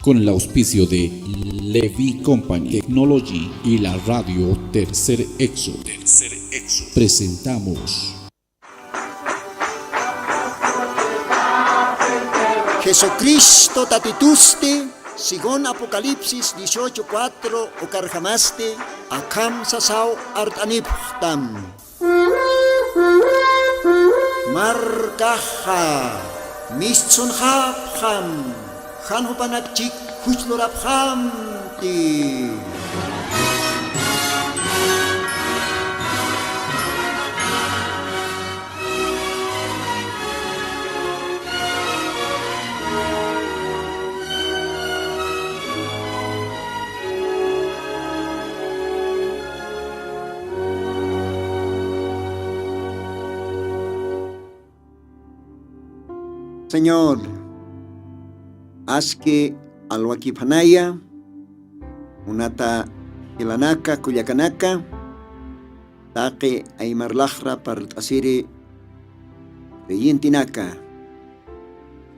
con el auspicio de Levi Company Technology y la radio Tercer Exo. Presentamos Jesucristo tatituste, según Apocalipsis 18:4, o carjamaste, akam sasao artaniptam. Markaha, mistsun hapham, hanhupanakchik hujlorabham ti. Señor, haz que alwakipanaya, unata hilanaka, kuyakanaka, taque aymarlajra partasiri reyintinaka,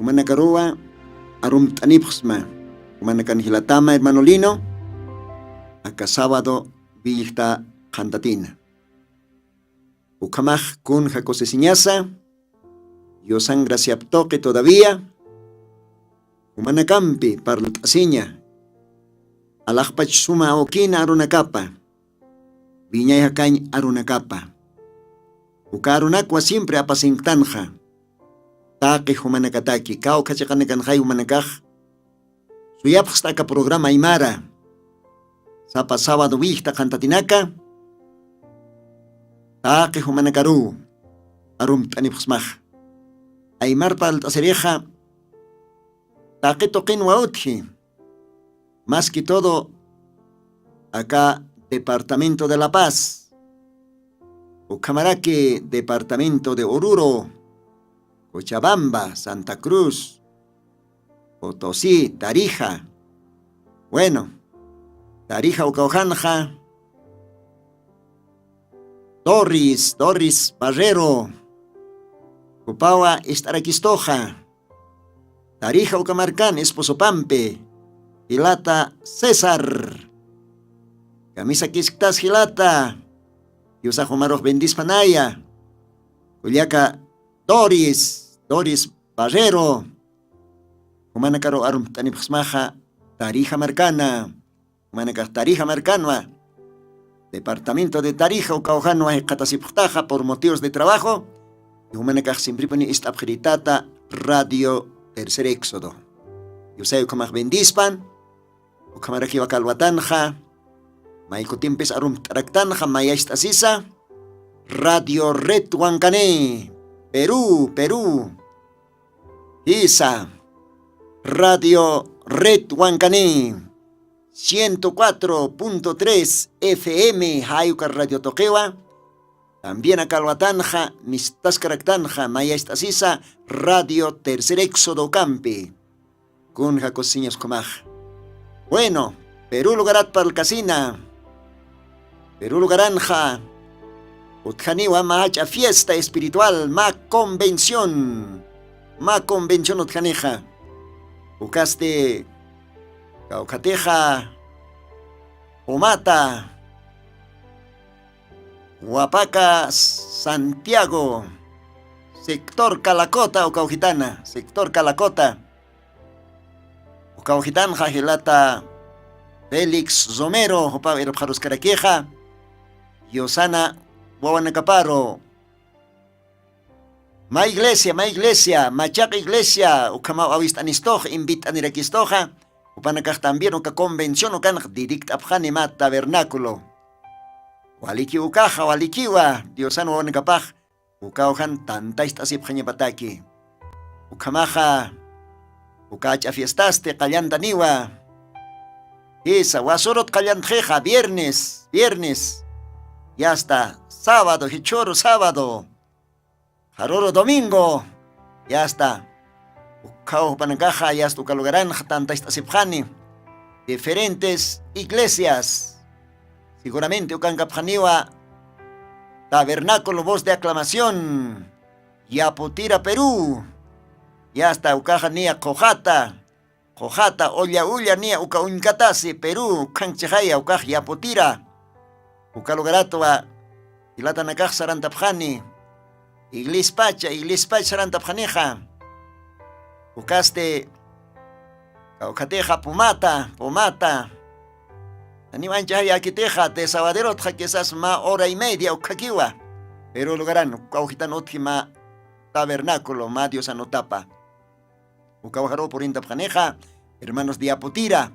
humanakaroa arum tanipsma, humanakan hilatama hermano Lino, acá sábado vilta cantatina. Ukamaj kun jacosesiñasa, yo sangracia toque todavía, humanacampi parlasiña, alajpach suma okina arunacapa, viñay hacañ arunacapa, ucarunacua siempre apasintanja, taque humanacataki, cao cachacanecanjay humanacaj, suyapstaka programa Aymara, sapa sábado vista cantatinaka, taque humanacaru, arum tanipsmaj. Aymar paltasereja, taquito quinua utji. Más que todo, acá, Departamento de La Paz, Ucamaraque, Departamento de Oruro, Cochabamba, Santa Cruz, Potosí, Tarija. Bueno, Tarija, Ucaujanja, Torres, Barrero, Upawa Istaraquistoja, Tarija Ucamarcán, Esposopampe, Hilata César, Camisa Quisctas Hilata, Yusajumaroj Bendispanaya, Culiaca Doris Barrero, Humanacaro Arum Tanipsmaja, Tarija Marcana, Humanacas Tarija Marcanua, Departamento de Tarija Ucaujanua Catasiptaja por motivos de trabajo. Y humanacaj siempre pone esta abjeritata radio Tercer Éxodo. Yo sé ukamaj bendispan, ukamaraji wakalwatanja, maikutimpes arum taraktanja, mayasta sisa, radio Red Huancané, Perú, Isa, radio Red Huancané, 104.3 FM, Hayuca Radio Toquewa. También acá Calvatanja, Mistascaractanja, Mayastasisa, Radio Tercer Éxodo Campi, con Jacosiñas Comaj. Bueno, Perú lugarat para el casina, Perú lugaranja, Utjaniwa Mahacha fiesta espiritual, ma convención Utjaneja, Ucaste, Caucateja, Omata, Huapaca, Santiago, sector Calacota, Ucaujitana, sector Calacota, Ucaujitán, Jajilata, Félix Romero, Jopavero Jarus Caraqueja, Yosana, Huahuanacaparo, Ma iglesia, Machaca iglesia, Ucamau Avistanistoja, invitan Iraquistoja, Upanacaj también, Uca convención, Ucan, direct Abjanima, tabernáculo. Waliki ukaja, walikiwa, Diosano wanakapaj, ukaujan tantaista sipjaña pataki. Ukamaja, ukacha fiestaste, kallantaniwa. Esa, wasorot kallantjeja, viernes. Ya está, sábado, hichoro sábado. Jaroro domingo, ya está. Ukau panakaja, ya está, ukalugaran, tantaista sipjani. Diferentes iglesias. Seguramente Ucancapjaniwa, tabernáculo, voz de aclamación, Yaputira, Perú, y hasta Ucajania, Cojata, Jojata, olla nia uka unkatasi, Perú, kanchihaya, uka yaputira. Uka lugaratwa, ilata nakak sarantapjani. Iglis pacha sarantapjaneja. Ukaste, kaukateja pomata. Ani manchaya akiteja, te sabadero quizás ma hora y media ukakiwa. Pero lugaran, kaujitan otima tabernáculo, ma Dios anotapa. Ucabajaro por Intapjaneja, hermanos de Aputira,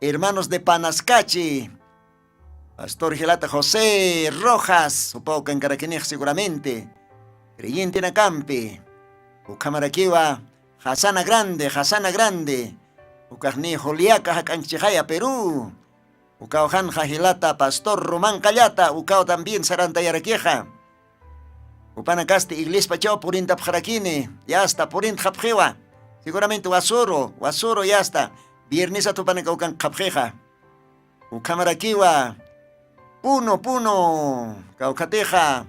hermanos de Panascachi, Pastor Gelata José Rojas, Upauca en Caraquenej seguramente, creyente en Acampe, Ucamaraquiwa, Hasana Grande, Ucajne Joliaca, Jacanchejaya, Perú, Ucaujan Gelata, Pastor Román Callata, Ucao también Saranta Yaraqueja, Upanacaste, Iglesia Pachao por Intapjaraquine, ya hasta por Intapjewa. Seguramente Wasoro ya está. Viernes a Tupanacaucan Capjeja. Ucamaraquiwa. Puno. Caucateja.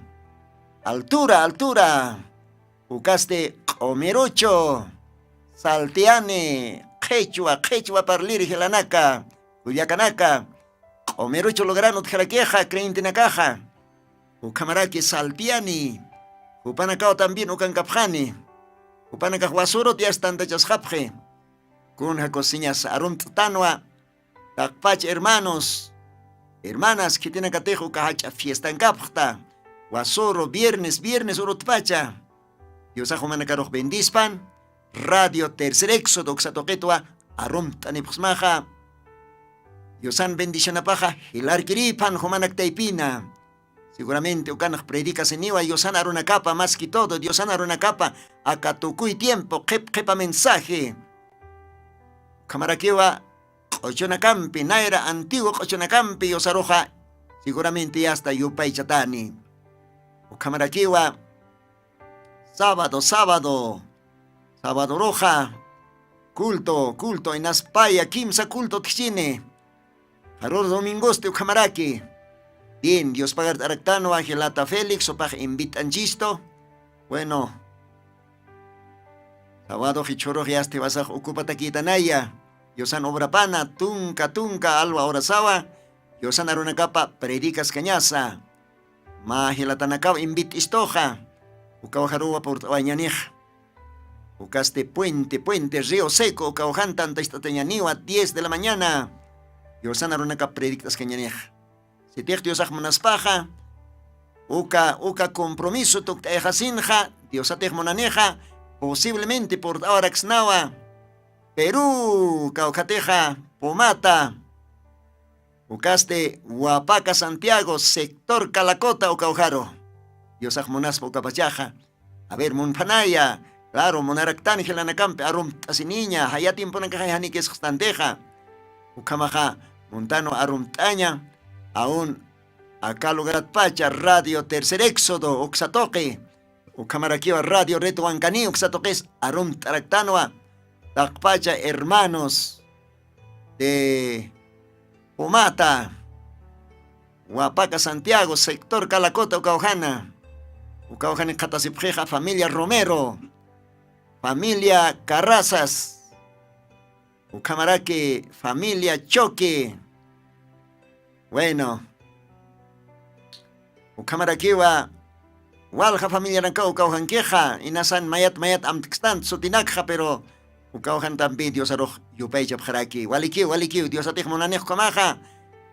Altura. Ucaste Omerucho. Salteane. Quechua parlir Gelanaca. Cuyacanaca. Omerucho lograno Tjaraqueja. Creyente Nacaja. Ucamaraqui Saltiani. Upanacao también Ucancapjani. Upanaka Wasuro ya están de Chasjapje. Con cocinas arumt tanua. Takpach hermanos. Hermanas que tienen catejo cahacha fiesta en Capta. Wasuro viernes urutpacha. Dios ajumanakaroch bendispan. Radio Tercer Éxodo xatoquetua arumt anipusmaja. Diosan bendicionapaja. Hilar kiripan jumanak taipina. Seguramente ukanak predica seniwa Diosan aruna capa más que todo Diosan aruna capa acatucuy tiempo kepa mensaje Camaraquiwa Cochonacampi naira antiguo Cochonacampi Yosaroja seguramente hasta Yupay Chatani Camaraquiwa sábado roja culto en Aspaya Kimsa culto tchine Haror domingoste Camaraqui. Bien, Dios pagar Aractano, Angelata Félix, o para invitan chisto. Bueno, sábado hichoro ya te vas a ocupar taquitanaya. Yosan obra pana, tunca, alba orasawa. Yosan aruna capa, predicas cañaza. Ma Angelata nakab invit istoja. Ucabajaruba por bañanej. Ucaste puente, río seco, ucabajan tanta estateñaniwa, 10 de la mañana. Yosan aruna capa, predicas cañanej. Si te Dios manaspaja, uka compromiso tuk tejasinja, Dios atejmonaneja, posiblemente por Auraxnawa, Perú, Caucateja, Pomata, ucaste Huapaca, Santiago, sector Calacota o Caujaro, Dios ajmonaspa ucapachaja, a ver, Monpanaya, claro, Monaractani, Gelanacampe, Arum Tasiniña, Hayatim Ponacajani que es Standeja, Ucamaja, Montano Arumtaña. Aún acá lugar pacha Radio Tercer Éxodo Oxatoque Ucamaraquiwa Radio Reto Ancani Oxatoques Arum Taractanoa Takpacha hermanos de Pomata Huapaca Santiago sector Calacota Ucaujana Catasipjeja familia Romero familia Carrazas Ucamaraque familia Choque. Bueno, Ucamaraquiwa, Walja familia Nancau, Caujan queja, Inasan mayat amtxtant, Sutinakja, pero Ucaujan también Dios aroj, Yupaycha Pjaraki, Walikiu, Dios atij monanej comaja,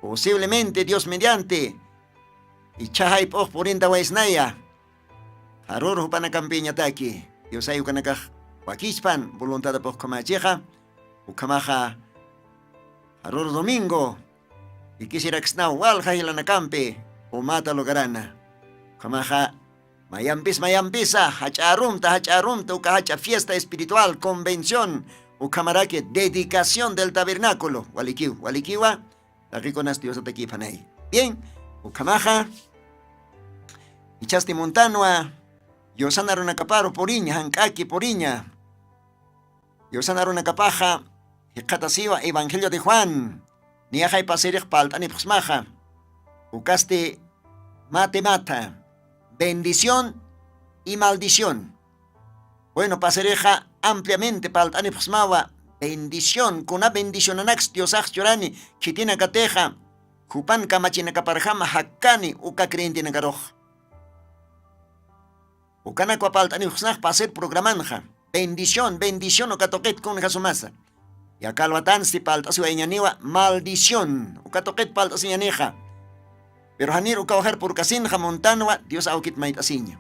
posiblemente Dios mediante, y Chahay Poj Purinta Waisnaya, Harur Hupana Campiña Taki, Dios hay Ucanacaj, Wakispan, voluntad de Poj Comacheja, Ucamaja, Harur Domingo. Y quisiera que no walja y la nacampe o mata lo garana. Kamaja mayampisa, hacharumta, ucahacha fiesta espiritual, convención, ucamarake, dedicación del tabernáculo. Walikiwa, la riconas Dios te equipanay. Bien, ucamaja, ichaste montanua, yosanaron acaparo poriña, hankaki poriña. Yosanaron acapaja, hecatasiva, Evangelio de Juan. Ni hay paseres palta ni pusmaja. Ucaste mata. Bendición y maldición. Bueno, pasereja ampliamente palta ni pusmawa. bendición, kuna bendición anax Dios llorani, chitina cateja, jupan kamachina caparjama, hakani, uka creyente nagaroj. Ukana cuapaltani usnaj para hacer programanja. Bendición, bendición, uka toquet con jasumasa. Y acá lo atan si palta si vañaniwa, maldición, uka toquet palta si ñaneja. Pero hanir uka ojar por casinja montanwa, Dios aukit mait asiña.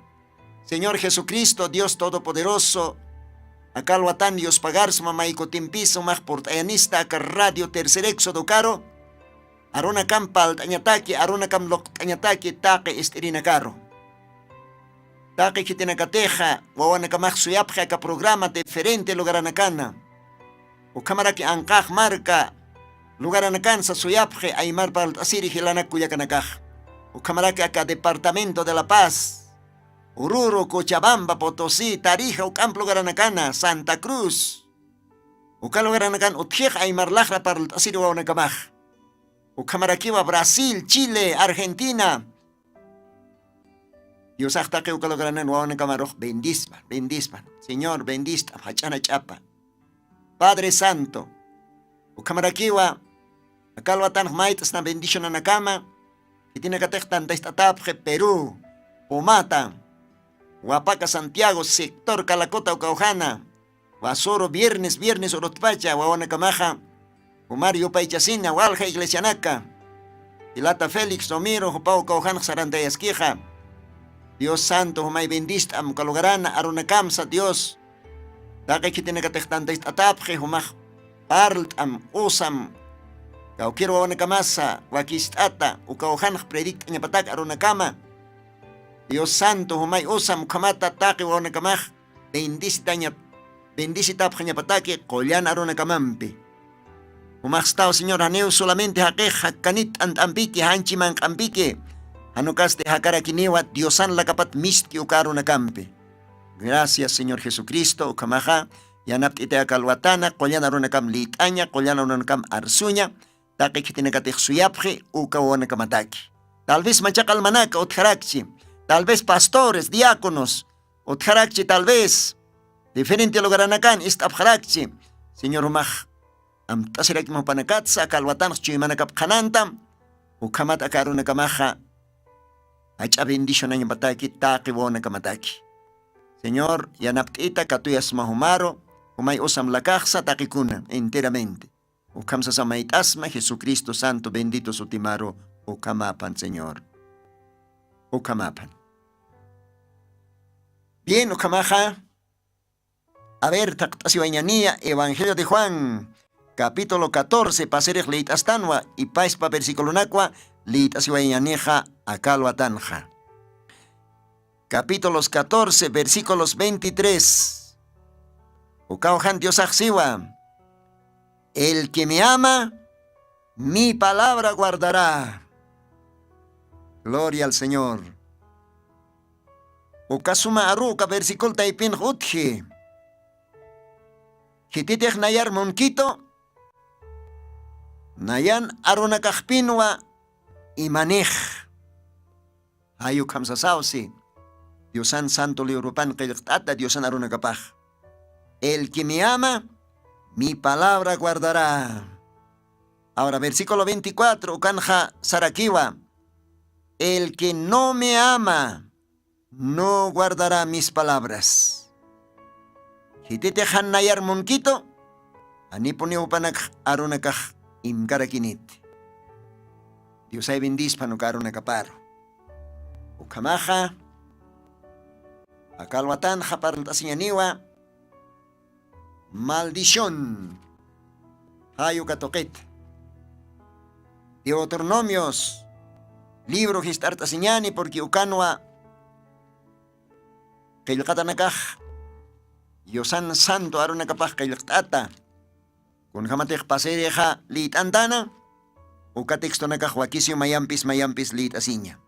Señor Jesucristo, Dios Todopoderoso, acá lo atan Dios pagar su mamaico timpiso más portayanista, acá radio tercer éxodo caro. Aruna kam palt añataki, aruna kam lok añataki, taque esterina caro. Taque kitinakateja, wawana kamak suyapja ka programa diferente lugaranakana. O kamaraki ankaj marca, lugaranakan sa suyapje aymar palt asiri hilanak kuyakanakaj. O kamaraki acá Departamento de la Paz. Oruro, Cochabamba, Potosí, Tarija, Ucamp lugaranakana, Santa Cruz. Uka lugaraнаkan utjej aymar lajra palt asiri wawanakabaj. O Camaraquiwa, Brasil, Chile, Argentina. Dios que ukalogranan wawan camaroj, bendispan, bendispan. Señor, bendista, hachana chapa. Padre Santo, o Camaraquiwa, acalwatan maitas na bendición na cama, que tiene que tanta esta tapje, Perú, Pomata, Huapaca, Santiago, sector Calacota, Ucaujana, Basoro, viernes, Orotpacha, wawan camaja. Mario Paichasina, Walja Iglesianaca, Ilata Félix, Domiro, Jopau Caujan, Sarantayasquija, Dios Santo, Humay bendista, Amcalogarana, Arunacamsa, Dios, Daka que tiene que testante atapje, Humaj, Parlt, Usam, Cauquiro Wanacamasa, Wakistata, Ucaujan, Predict, Ñapatak, Arunacama, Dios Santo, Humay Usam, Kamata, Taki, Wanacamaj, bendicita Ñapataki, Collan Arunacamampi. Umastao, Señor, aneu solamente jaqueja, canit antampique, hanchiman campique, anucaste jacarakiniwa, Diosan la capat misti ucaru campe. Gracias, Señor Jesucristo, ukamaja, yanaptite acalwatana, collana runacam litaña, collana runacam arsuña, taque que tiene que suyapje, ucawanakamataki. Tal vez machakalmanaka, otjarakchi, tal vez pastores, diáconos, otjarakchi, tal vez, diferente lugaranakan, istapjarakchi, Señor Umaj. Am tasirak mo panakatsa kalwatan chimanakap kanantam ukamat akaru nakamaja acha bendición na bataki taki wona kamataki. Señor, yanaptita katuyas mahumaro umay usam lakaksa takikuna enteramente. Ukamsa sa maitasma Jesucristo Santo bendito sutimaro ukamapan, Señor. Ukamapan. Bien, ukamaja. A ver, taktasiwañanía, Evangelio de Juan. Capítulo 14, paseres leit astanwa y paispa versículo nakwa leit asiwayaneja akalo atanja. Capítulos 14, versículos 23. Ukaujan Dios axiwa. El que me ama, mi palabra guardará. Gloria al Señor. Ukasuma aruka versículo taipin hutji. Hititech nayar monquito. Nayan aruna kahpinwa imanej. Hayuk hamsasausi. Diosan santo liurupan kayakta Diosan aruna kapaj. El que me ama, mi palabra guardará. Ahora, versículo 24, Ukanja Sarakiwa. El que no me ama, no guardará mis palabras. Hititejan nayar monquito. Anipuniupanak arunakaj. Imkarakinit. Dios ay bendiz panukaron na kaparo. Ukamaja. Akalwatan haparntasinyaniwa. Maldición. Hayo katoket. Deuteronomios. Libro histartasinyani porque ukanwa. Kailkatanakaj. Yosan santo aron nakapaj kailktata. Kung hamatek pasereja lit antana, o katexto nakahwakisyo mayampis lit asinya.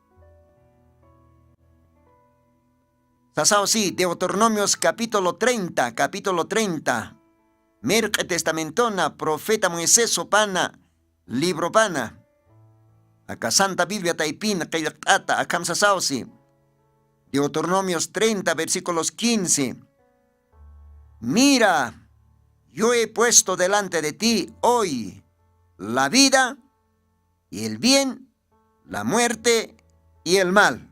Sasao sí, Deuteronomios capítulo 30, Merque testamentona, profeta Moisés opana, libro pana. Acá Santa Biblia taipin, kayaktata, akam sasao sí. Deuteronomios 30, versículos 15. Mira, yo he puesto delante de ti hoy la vida y el bien, la muerte y el mal.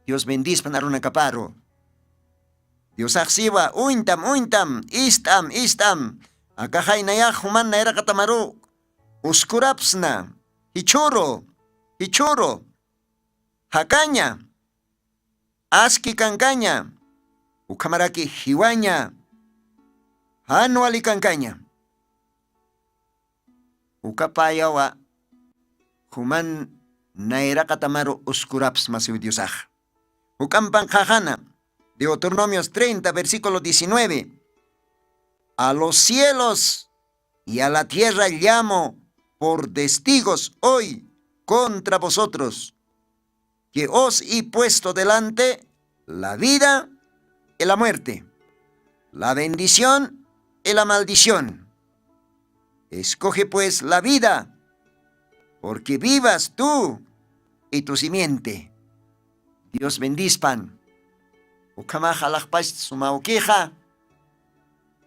Dios bendice panaruna kaparo. Dios aksiwa, uintam, istam. Akahay naya human na era katamaru. Uskurapsna, hichuro. Hakanya, aski kankanya, ukamaraki hiwanya, hanuali kankanya. Ukapayawa, human naira katamaru uskuraps masiu Diosaj. Ukampan kajana, Deuteronomios 30, versículo 19. A los cielos y a la tierra llamo por testigos hoy contra vosotros, que os he puesto delante la vida y la muerte, la bendición y la maldición. Escoge pues la vida, porque vivas tú y tu simiente. Dios bendizpan. Ukamaj alajpash sumauquija.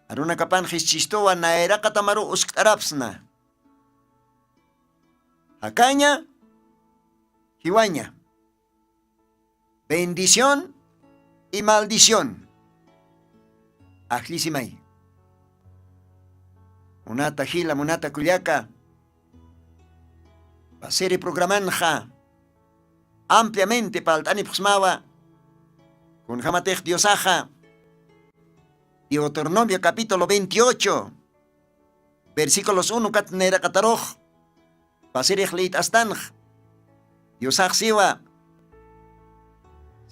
Aruna kapan chistowa na era katamaru uskarapsna. Hacaña, hiwaña. Bendición y maldición. Ajlisimay. Munata hila, munata kuliaka. Pasere programanja. Ampliamente paltani pusmawa. Con jamatej diosaja. Deuteronomio capítulo 28. Versículos 1 katnera kataroj. Pasere leit astanj. Diosaj siwa.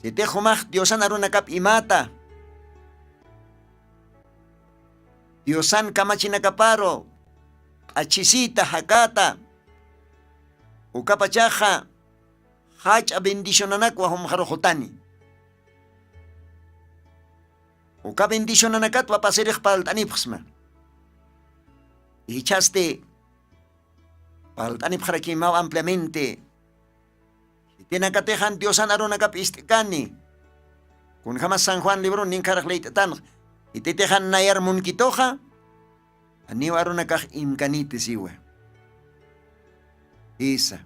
Sete jumaj diosan arunakap imata. Diosan kamachinakaparo. Achisita hakata. Ukapachaja. Hach a bendicionanak wahum jarojotani. Uka bendicionanakat wapaserich paltanipxma. Ichaste paltanipxarakimaw ampliamente. Tinakatejan Diosan arunakap istikani. Kun jamás San Juan libro ninkaraj leitatan. Ititejan nayar munkitoja. Aniw arunakaj imkanite siwa. Isa.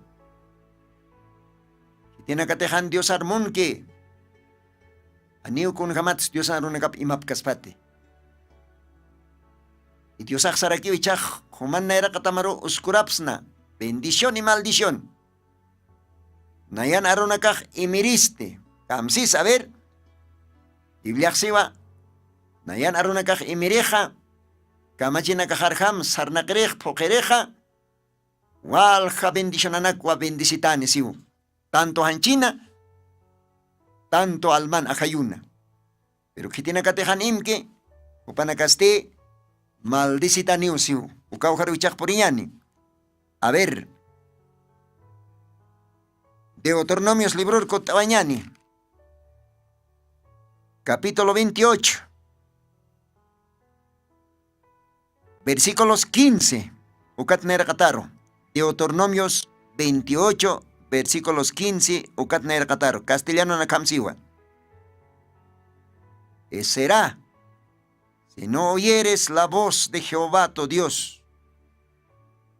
Tinakatejan Dios armunke. Aniw kun jamats Dios arunakap imapkaspate. Y Dios aksarakiw ichaj human naira katamaru uskurapsna. Bendición y maldición. Nayan arunakaj imiriste. Kamsis, a ver. Ibliaksiwa. Nayan arunakaj imireja. Kamachinakajarham sarnakrej pokereja. Walja bendicionanakwa bendicitane siu. Tanto hanchina, tanto alman ajayuna. Pero que tiene katejan imke, upanakaste, maldicita niusiu, ukaujaruchak poriani. A ver, Deuteronomios libro Kotabañani, capítulo 28, versículos 15, ukatnera kataro. Deuteronomios 28, versículos 15, ukatner kataro, castellano na kamsiwa. Será, si no oyeres la voz de Jehová tu Dios,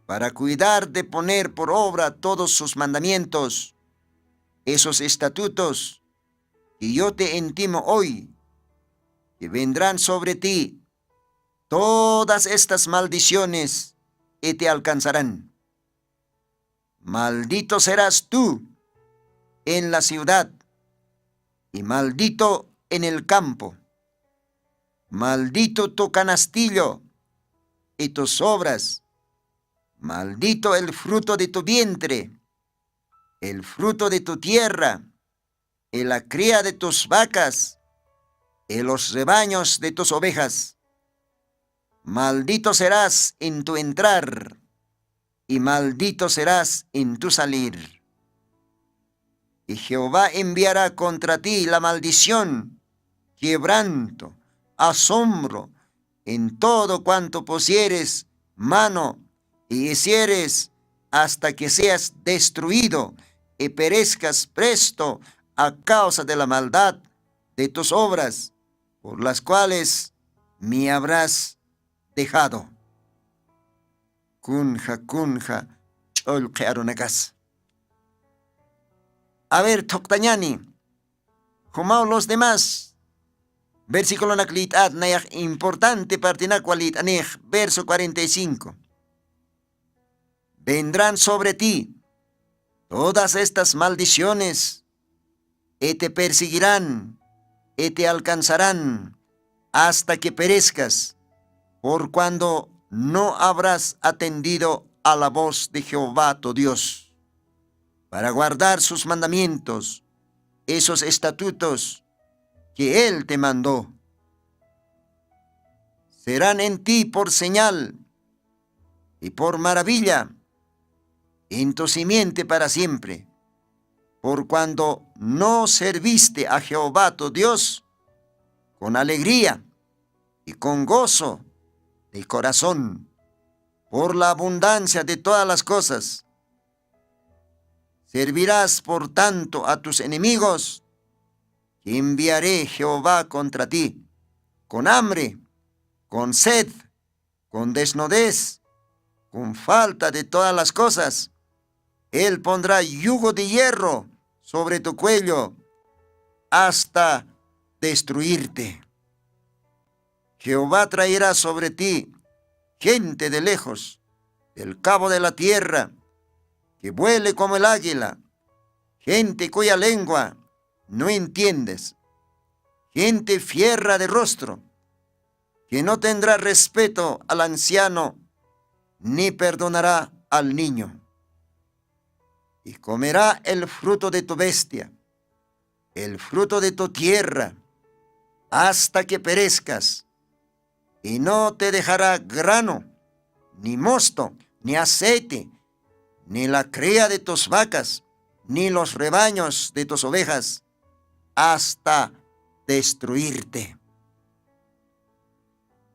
para cuidar de poner por obra todos sus mandamientos, esos estatutos que yo te intimo hoy, que vendrán sobre ti todas estas maldiciones y te alcanzarán. Maldito serás tú en la ciudad y maldito en el campo. Maldito tu canastillo y tus obras. Maldito el fruto de tu vientre, el fruto de tu tierra, y la cría de tus vacas, y los rebaños de tus ovejas. Maldito serás en tu entrar, y maldito serás en tu salir. Y Jehová enviará contra ti la maldición, quebranto, asombro, en todo cuanto pusieres mano y hicieres, hasta que seas destruido y perezcas presto a causa de la maldad de tus obras, por las cuales me habrás dejado. Kunja, cholqe arunakas. A ver, Toktañani, Jumao los demás. Versículo naklit ad nayak importante partinakualit anej, verso 45. Vendrán sobre ti todas estas maldiciones y te perseguirán y te alcanzarán hasta que perezcas, por cuando no habrás atendido a la voz de Jehová tu Dios, para guardar sus mandamientos, esos estatutos que Él te mandó. Serán en ti por señal y por maravilla, en tu simiente para siempre, por cuando no serviste a Jehová tu Dios con alegría y con gozo de corazón, por la abundancia de todas las cosas. Servirás por tanto a tus enemigos, que enviaré Jehová contra ti, con hambre, con sed, con desnudez, con falta de todas las cosas. Él pondrá yugo de hierro sobre tu cuello hasta destruirte. Jehová traerá sobre ti gente de lejos, del cabo de la tierra, que vuele como el águila, gente cuya lengua no entiendes, gente fierra de rostro, que no tendrá respeto al anciano, ni perdonará al niño. Y comerá el fruto de tu bestia, el fruto de tu tierra, hasta que perezcas, y no te dejará grano, ni mosto, ni aceite, ni la cría de tus vacas, ni los rebaños de tus ovejas, hasta destruirte.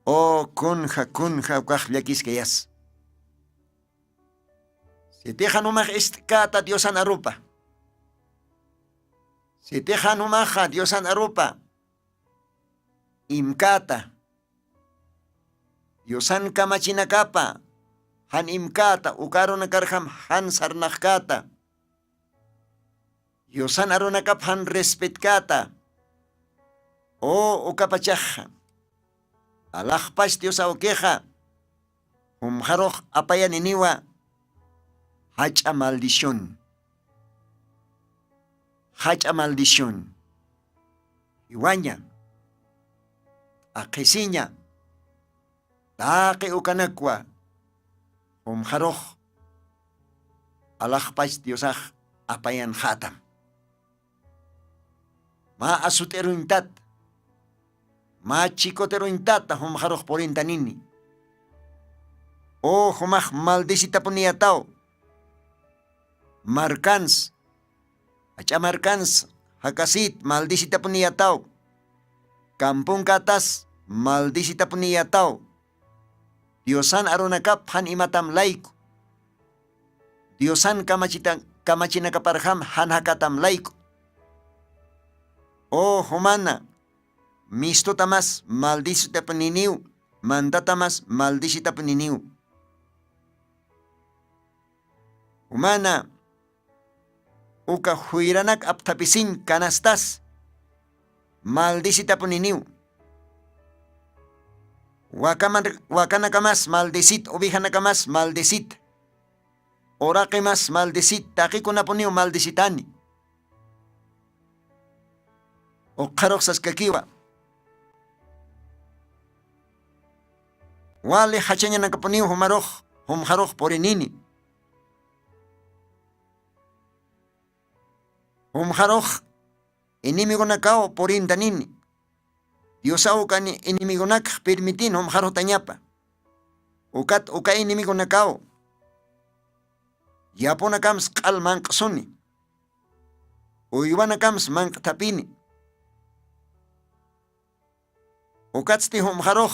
Oh, kunja, ukajllakiskayas. Si te hanumaj estkata Diosan arupa. Si te hanumaja Diosan arupa. Imkata. Diosan kamachinakapa. Han imkata, ukarunakarham han sarnakata. Diosan arunakap han respetkata. O ukapachaja. Alajpas Diosa okeja. Humjaroj apayan iniwa. Hacha maldición. Hacha maldición. Iwaña. Akesiña. Taque ukanakwa. Humjaroj. Alajpas Diosaj apayan hatam. Ma asuteruintat. Ma chikoteruintata humjaroj porintanini. O humaj maldicita poniatao. Marcans, acha marcans, hakasit, maldicita puniyataw. Kampung katas, maldicita puniyataw. Diosan arunakap han imatam laiko. Diosan kamachinakaparham han hakatam laiko. Oh humana, misto tamas maldicita puniniu, mandatamas maldicita puniniu. Humana, uka huiranak aptapisin kanastas. Maldicita puniniu. Wakanakamas maldicit, ubihanakamas maldicit. Orakemas maldicit, takikunapuniu maldicitani. O karoksas kakiwa. Wale hachanya nakapuniu humaroj porinini. Humjaroj, inimigo nakao por intanini. Diosau kan inimigo nak permitin humjaroj tañapa. Uka inimigo nakao. Yapona kams kal mank suni. Uywana kams mank tapini. Ukatsti humjaroj.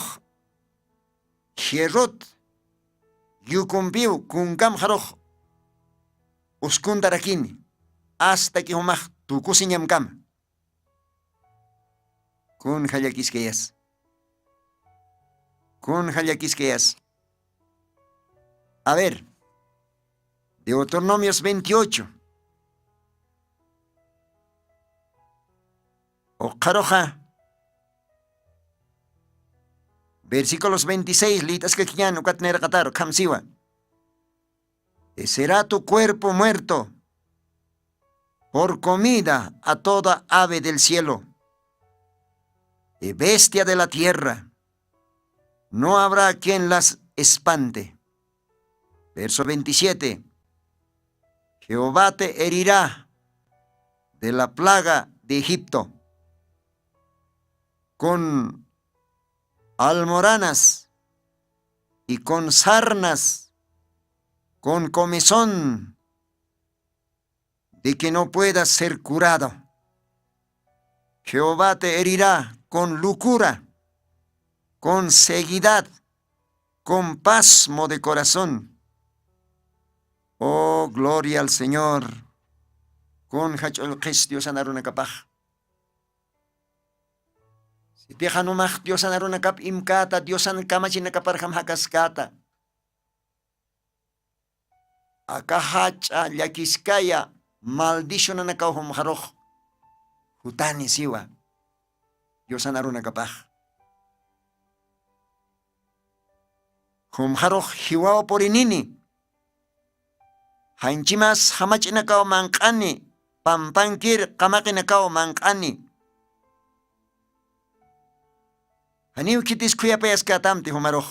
Hierrot. Yukumpiu kunkam jaroj. Uskundarakini. Hasta que humaj tu kusiñam kam. Kun hayakiskeyas. Kun Hayaquisqueas. A ver, Deuteronomios 28. O Caroja. Versículos 26. Litas que quian ucatner catar, kamsiwa. Será tu cuerpo muerto por comida a toda ave del cielo y bestia de la tierra. No habrá quien las espante. Verso 27. Jehová te herirá de la plaga de Egipto con almoranas y con sarnas, con comezón, de que no puedas ser curado. Jehová te herirá con locura, con ceguidad, con pasmo de corazón. Oh, gloria al Señor. Con hachol Dios anaruna kapaj. Si te hanumach Dios anaruna kap imkata, Dios an kamachina kaparham hakaskata. Akahacha llakiskaya maldition na nakauhum haroj. Hutani siwa. Dios anaruna kapaj. Hum haroj hiwao porinini. Hanchimas hamachinakaw mangkani, pampankir kamakinakaw mangkani. Haniw kitis kuya payas katamti humaroj.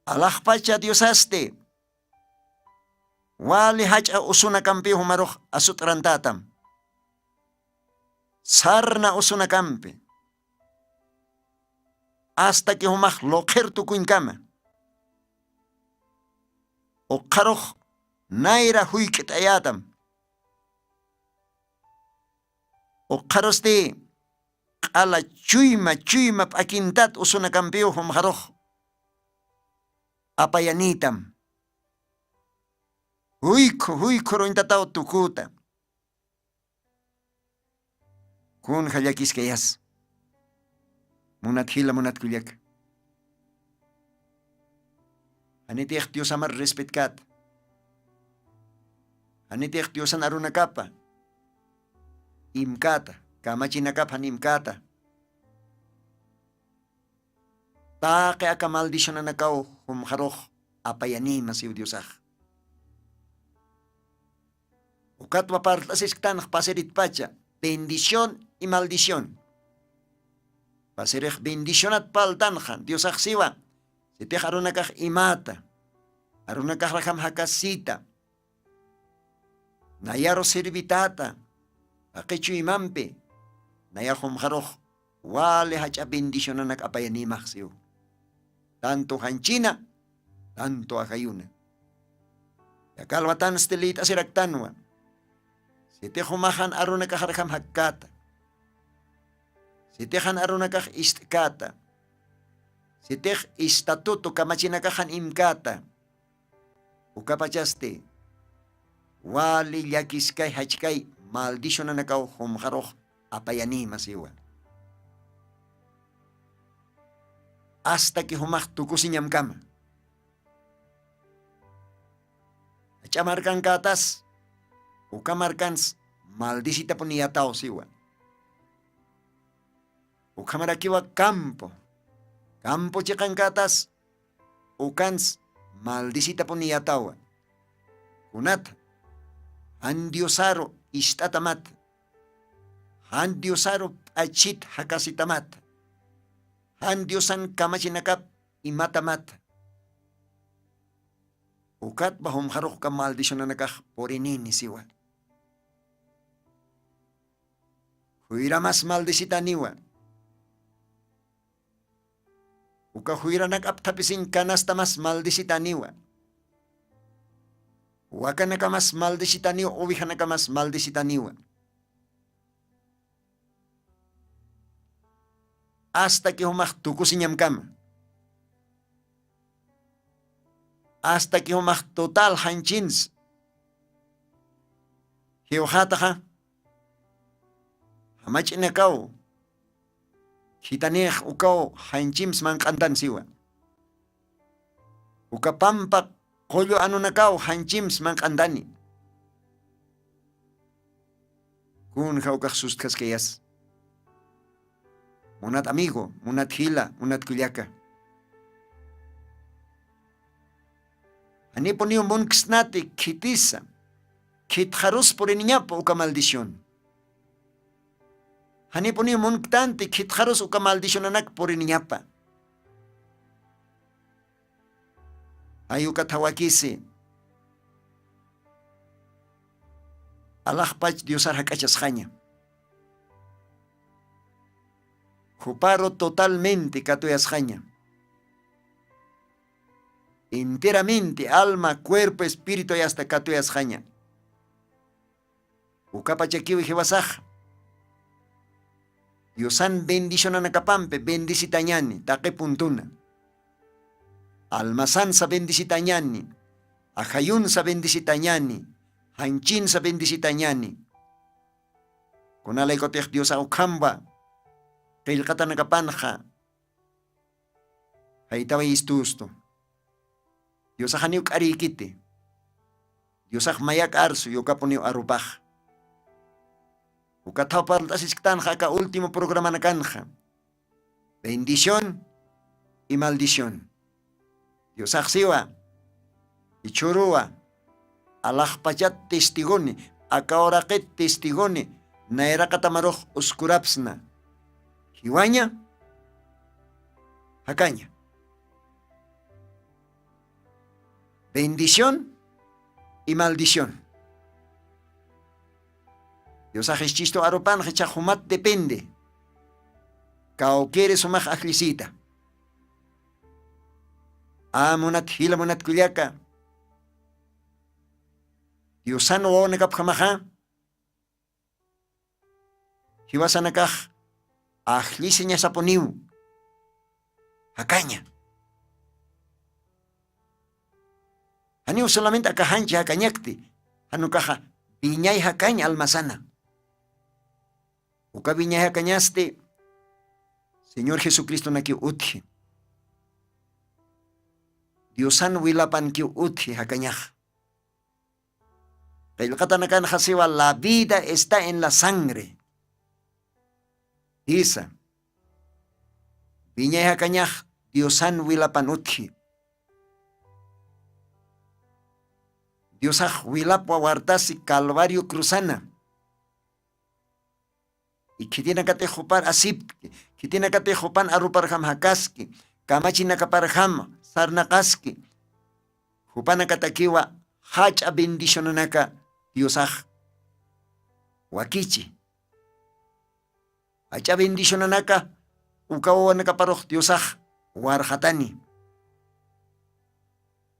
Alakpacha Diosaste. Wali hacha usuna kampi humaroj asutrantatam. Sarna usuna kampi. Hasta que humaj loker tukuin kama. O karoj naira huykit ayatam. O karoste ala chuyma pakintat usuna kampiyo hum karoj. Apayanitam. Huyko rointatao tukuta. Kun hayakiskayas. Munat hila munat kulyak. Anitech Dios amar respetkat. Anitech Dios an arunakapa. Imkata. Kamachinakap han imkata. Take aka maldisyon na nakaw humharok apayani masiw Diosach. Ukat wapartlasis ktan paserit pacha. Bendición y maldición. Paserech bendición at paltanjan. Diosach siwa. Si te arunakaj imata, arunakaj rakam hakasita, nayaro servitata, akechu imampe, nayahom haroj, wale hacha bendición anak apayanimach siyo. Tanto hanchina, tanto akayuna. Yakalwatan stelita siraktanwa, si te humahan arunakaj rakam hakata, si te han arunakaj istkata, si tej istatuto kamachinakajan imkata, ukapachaste, wali llakiskay hachkay maldisyon na nakaw humharoj apayani masiwa. Hasta que humaj tukusinyam kama. Achamarkan katas, ukamarkans maldisita po niya tao siwa. Ukamarakiwa campo. Campo chikan katas, ukans maldisita po niya tawa. Kunat, handiosaro istatamat, handiosaro achit hakasitamat, handiosan kamachinakap imatamat. Ukat bahum harok ka maldisyon na nakah porinini siwa. Huira mas maldisita niwa. Ukahuira nag-aptapisin kanasta mas maldisita niwa. Waka na ka mas maldisita niwa, uwiha na ka mas maldisita niwa. Hasta que humak tukusinyam kama. Hasta que humak total hanchins. Hiwhata ka. Hamach inakaw. hitanej ukaw hanchims man kantan siwa. Ukapampak kolyo ano nakaw hanchims man kandani. Kun kaukak sustkas kayas. Munat amigo, munat hila, munat kulyaka. Ani po niyo munks nati kitisa, kitharus por niya po uka maldisyon. Hani po niyo munktanti kitharus uka maldisyon anak por niya pa. Ayu katawakisi. Allah pach Dios arhakachas kanya. Juparo totalmente katuyas kanya. Enteramente, alma, cuerpo, espíritu y hasta katuyas kanya. Ukapachakiwi hiwasaj. Diosan bendición anakapampe, bendisitañani, taque puntuna. Almasan sa bendisitañani, ajayun sa bendisitañani, hanchin sa bendisitañani. Kunalay koteh Dios au kamba, kailkata nakapanja, haitaway istusto. Dios haniuk arikite, Dios mayak arso, yokaponiu arupaj. Ukataw paraltasis ka último programa na kanja. Bendición y maldición. Dios siwa, ichurua, alajpachat testigoni, akaoraket testigoni, naera katamaroj oskurapsna. Hiwaña, hakaña. Bendición y maldición. Dios chisto aropan hechajumat depende. Kao quiere sumaj ajlisita. Amunat hila munat kulyaka. Diosan o negap kamaha. Hiwasanakaj ajlisenya saponiu. Hakaña. Haniu solamente akahancha hakanyakti. Hanukaja viñay hakaña almasana. Uka viñay hakañaste. Señor Jesucristo naki utji. Diosan wilapan ki utji hakañaj. Kailkatanakan hasiwa la vida está en la sangre. Isa. Viñay hakañaj Diosan wilapan utji. Diosaj wilapwa wartasi Calvario cruzana. Y kitina kate jupar asip, kitina kate jupan aruparham hakaski, kamachina kaparham sarnakaski. Jupana katakiwa hacha bendicionanaka Diosaj. Wakichi. Hacha bendicionanaka ukawanaka paroh Diosaj warhatani.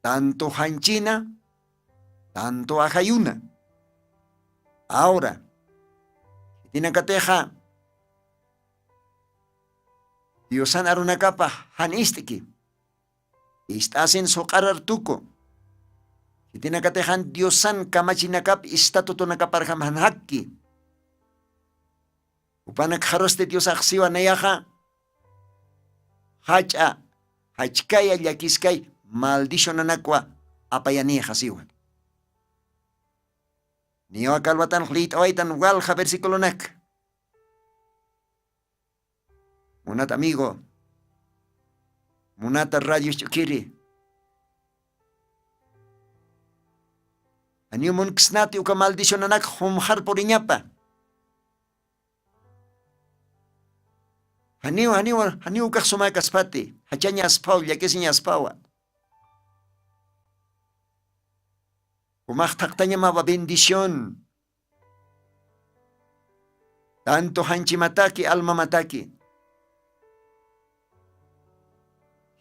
Tanto hanchina, tanto ajayuna. Ahora, tinakateja, Diosan arunakapa hanistiki. Istasin sokarar tuko. Tinakatejan Diosan kamachinakap istatutunakaparham hanhakki. Upanak haroste Dios aksiwa nayaja. Hacha, hachkaya llakiskay maldicionanakwa apayani hasiwa. Niwa kalwatan hlit oitan walja versículo nak. Munat amigo. Munat radio chukiri. Aniu mun ksnati uka maldición anak humhar por iñapa. Aniu kak sumakas pati. Hachanya aspaw, yakisinya aspawa. Umaktaktanya mawa bendición. Tanto hanchimataki, alma mataki.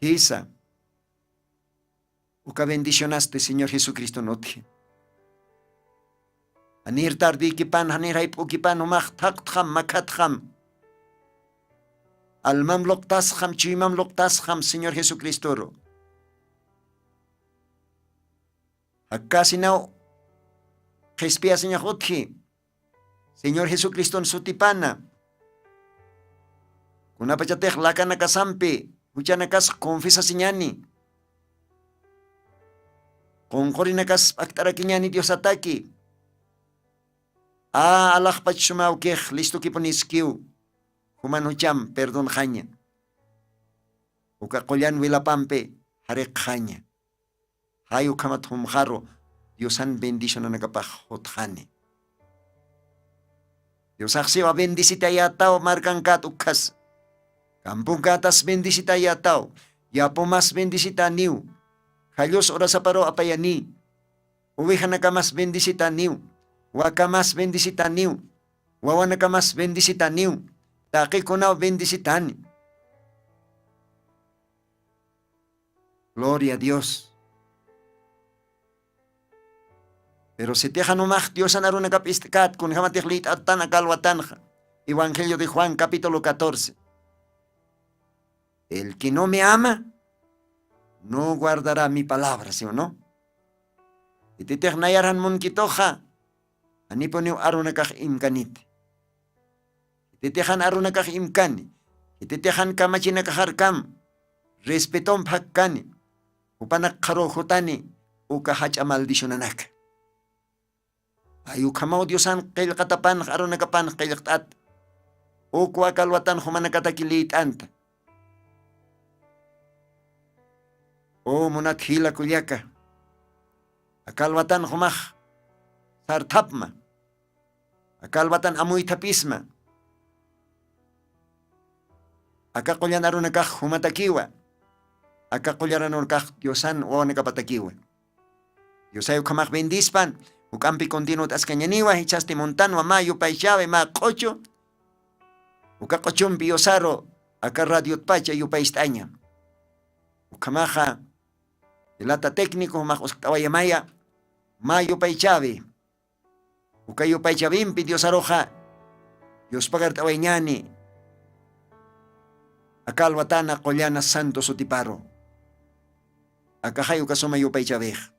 Isa. Uka bendicionaste, Señor Jesucristo, notje. Anir tardi kipan, hanir haip ukipan, umaktaktam, makatam. Almam loktaskham, chimam loktaskham, Señor Jesucristo. Akasi nao, Jespia Señor Jotji, Señor Jesucristo en Sutipana. Kunapachatej lakanakasampi, huchanakas confesasiñani. Concorinakas aktarakiñani Dios ataki. Alakpach sumawkej listo kiponiskiw. Human hucham perdon kanya. Ukakolyan wilapampe harek kanya. Hayo kamat humjaro Diosan bendición na nagapahotjane. Dios aksiwa bendisita yataw markan kat ukas. Kampung katas bendisita yataw. Yapo mas bendisita niw. Halos oras sa paro apayani. Uwihan na kamas bendisita niw. Wakamas bendisita niw. Wawan na kamas bendisita niw. Taki kunaw bendisitan. Gloria a Dios. Pero si te hanumach Dios anaru nagapistikat kun hamatihlit at tan akalwatan. Evangelio de Juan capítulo 14. El que no me ama no guardará mi palabra, ¿sí o no? Y te tehnayaran mun kitoja. Aniponiu arunakaj imkanit. Y te tehan arunakaj imkani. Y te tehan kamachinakaharkam. Respetom pakkani. Upanak karojutani. Ukahach amaldicionanak. Ayu kamau Diosan kail katapan arunakapan kailaktat. Uku akalwatan humanakatakilit anta. O munat hila kulyaka. Akalwatan humah sartapma. Akalwatan amuy tapisma. Akakulyan arunakah humatakiwa. Akakulyan arunakah Diosan o nakapatakiwa. Diosayo kamak bendispan. Ukampi continuo tas kanyaniwa hichaste montanwa mayo paixave ma kocho. Ukakochon biosaro aka radio pacha yupaistaña. Ukamaja ilata técnico majos tawayamaya mayo paichave. Ukayo paichavimpi Dios aroja. Dios pagar tawañani. Akalwatana kolyana santo sutiparo. Akahayo kasumayo paichavej.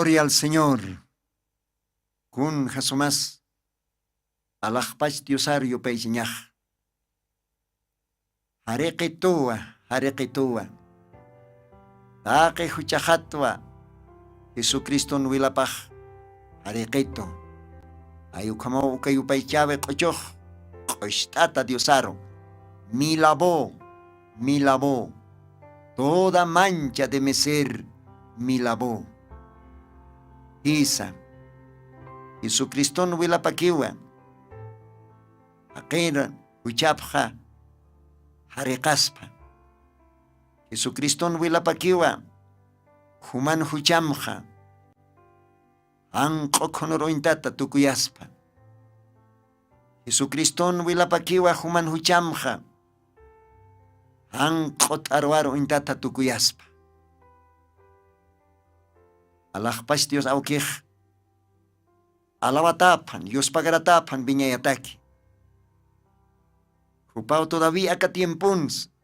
Gloria al Señor. Kun hasumas alakpach diosario peiñaj. Hareketua. Take huchajatwa. Jesucristo nuilapaj. Hareketo. ayukamo ukayupay chave qochoh qoshtata Diosaro mi lavó toda mancha de meser mi lavó isa Jesucriston wilapakiwa aqira uchapja hariqaspa Jesucriston wilapakiwa human huchamja anqo konorointata tukuyaspa Jesucriston wilapakiwa human huchamja anqo tarwaro intata tukuyaspa alajpash Dios awkij alawatapan Dios pagaratapan viñayataki Jupao todavía acá tiempuns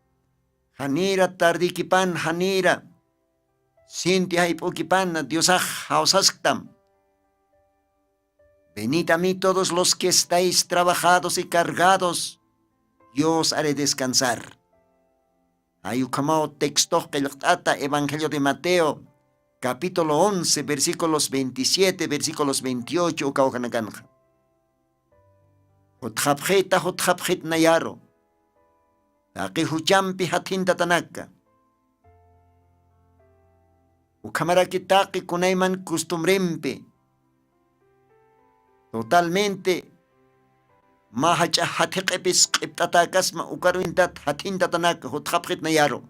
Hanira tardikipan hanira Sinti haipukipan Diosaj hausasktam Venid a mí todos los que estáis trabajados y cargados Dios haré descansar Ayukamao texto kelchtata Evangelio de Mateo capítulo 11 versículos 27 versículos 28 ukawkanakanja Hotjapjet nayaro Aki huchampi hatinta tanaka. Ukamarakitaki kunayman costumbrempe. Totalmente mahacha hatiqipis qiptatakasma ukaruintat hatinta tanaka hutqapqit nayaro.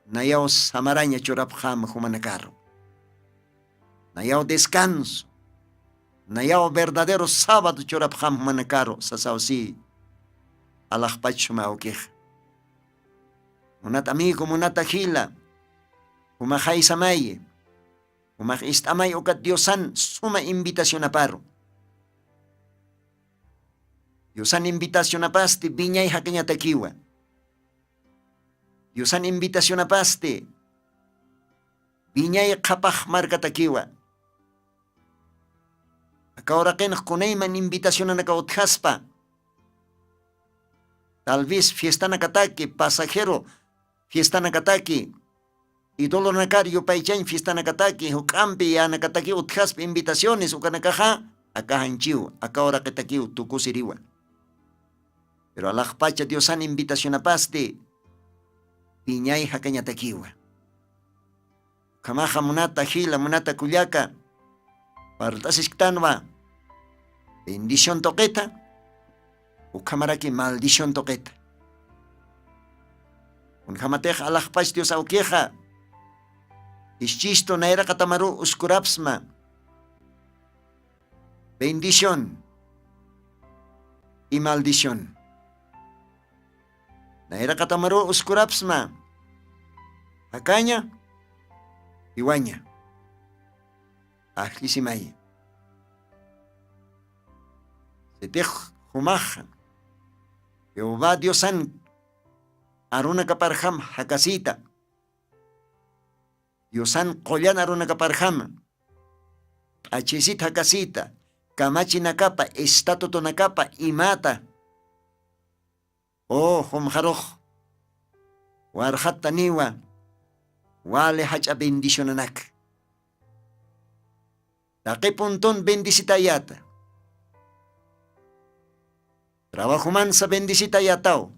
Nayaw samaraña churapjam humanakaro. Nayaw descanso. Nayaw verdadero sábado churapjam humanakaro sasawsi. Alajpachuma okej. Munat amigo, munat ajila. Humajay samaye. Humaj istamay okat Diosan suma invitación a paro. Diosan invitación a paste viñay hakeña takiwa. Diosan invitación a paste viñay kapaj marca takiwa. Akahora kenak kunayman invitación a nakautjaspa. Tal vez fiesta nakataki, pasajero, fiesta nakataki, idolo nakario paichain, fiesta nakataki, hukampi, ya nakataki, utjaspi, invitaciones, ukanakaja, akahanchiu, akahora ketakiu, tukusiriwa. Pero alajpacha Diosan invitación a paste, piñay hakanyatakiwa. Kamaja munata hila, munata kulyaka, partasisktánwa, bendición toqueta, ukamaraki maldición toqueta. Unhamatej alajpach Dios auqueja. Ischisto naira katamaru uskurapsma. Bendición y maldición. Naira katamaru uskurapsma. Akaña y waña. Ajlisimay. Setej humaja. Jehová Diosan aruna kaparham hakasita. Diosan qollan aruna kaparham. Achisit hakasita. Kamachi nakapa, estatuto nakapa, imata. Oh, humjaroj. Warhat taniwa. Wale hacha bendicionanak. Taki punton bendisitayata. Trabajo mansa bendicita yatao.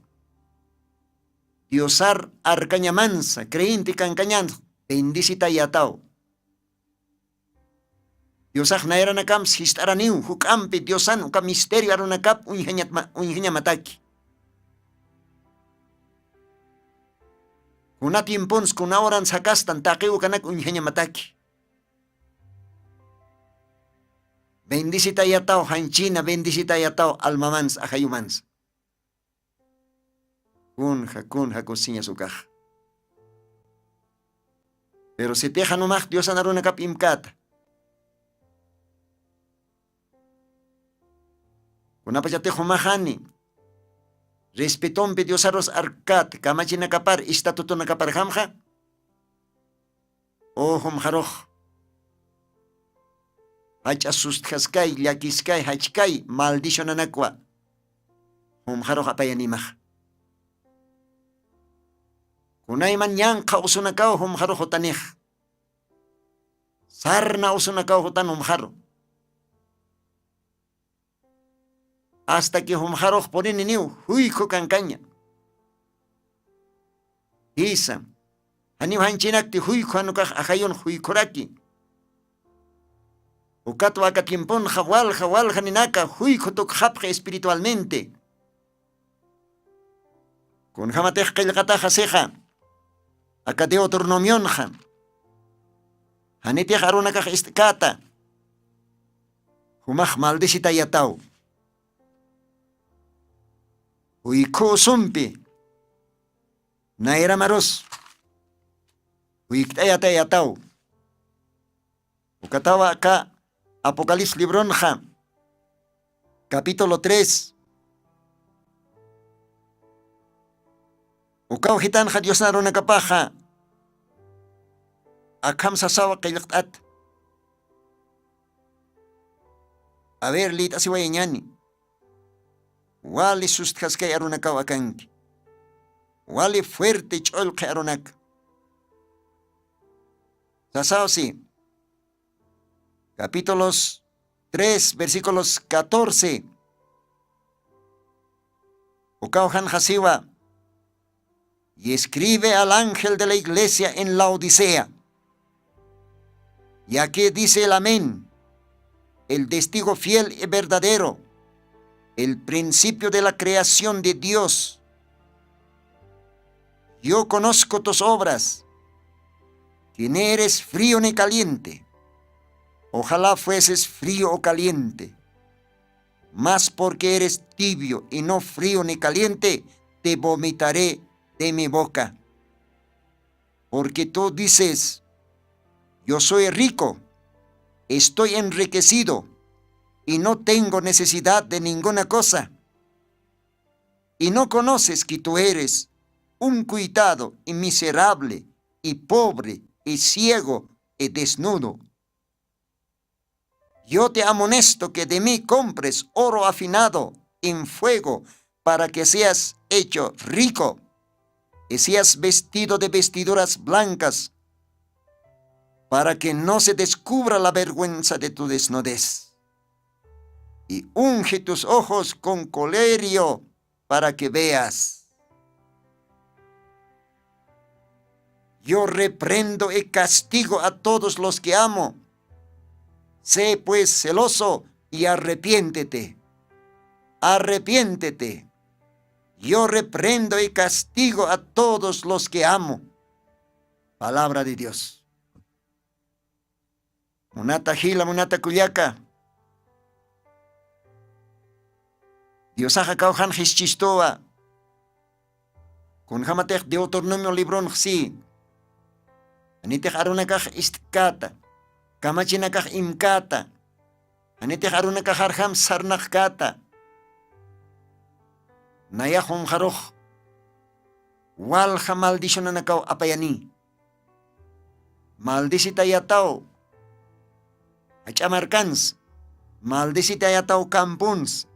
Diosar arcaña mansa, creyente cancañando, bendicita yatao. Diosaj naeranakam sistaraniu, hukampi Diosan, uka misterio arunakap, unjeña mataki. Kuna tiempons, kuna oran sakastan, taqiu kanak unjeña mataki. Bendicita yatao, hanchina, bendicita yatao, almamans, ajayumans. Kunja, cosiña su caja. Pero si teja nomás, Dios anaruna kap imkata. Kunapachate mahani. Respetón pe Dios aros arcat, kamachina kapar, istatuto na kapar hamja. Oh, homjaroj. Hach asustjaskay, llakiskay, hachkay, maldición anakwa. Humjaro hapayanimaj. Kunayman yanqa usunakaw humjaro hotanej. Sarna usunakaw hotan humjaro. hasta que humjaroj ponen niu huyko kankaña. Isa, aniu hanchinakti huyko anukaj ajayon huykoraki. Ukato aka tiempon walja ninaka huyko tok japje espiritualmente. Kun jamatej qillqata jaseja, aka Deuteronomionja. Hanitej arunakaj istkata. Humaj maldicita yatao. Huyko sumpi. Naira maros. Huiktayata yatao. Ukatawa acá Apocalipsis libronja. Capítulo 3. Ukaw hitanja Dios naro nakapaja. Akam sasawa kaylaktat. A ver, lit asiwayeñani. Wali sustkaskay arunakaw akanki. Wali fuerte cholke arunak. Sasawsi. Capítulos 3, versículos 14. Ukauhan Hasiwa. Y escribe al ángel de la iglesia en Laodicea. Y aquí dice el amén, el testigo fiel y verdadero, el principio de la creación de Dios. Yo conozco tus obras, que no eres frío ni caliente. Ojalá fueses frío o caliente. Mas porque eres tibio y no frío ni caliente, te vomitaré de mi boca. Porque tú dices, yo soy rico, estoy enriquecido y no tengo necesidad de ninguna cosa. Y no conoces que tú eres un cuitado y miserable y pobre y ciego y desnudo. Yo te amonesto que de mí compres oro afinado en fuego para que seas hecho rico y seas vestido de vestiduras blancas para que no se descubra la vergüenza de tu desnudez. Y unge tus ojos con colerio para que veas. Yo reprendo y castigo a todos los que amo. Sé pues celoso y arrepiéntete. Arrepiéntete. Yo reprendo y castigo a todos los que amo. Palabra de Dios. Munata Gila, Munata Cuyaca. Dios aja kauhan hischistoa. Kun hamatech Deuteronomio libron si. Anitech arunakaj istkata. Kamachinakaj imkata. Anitech arunakaj arham sarnakata. Nayahon jaroj. Walja maldición anakaw apayani. Maldicita yatao. Achamarcans. Maldicita yatao campuns.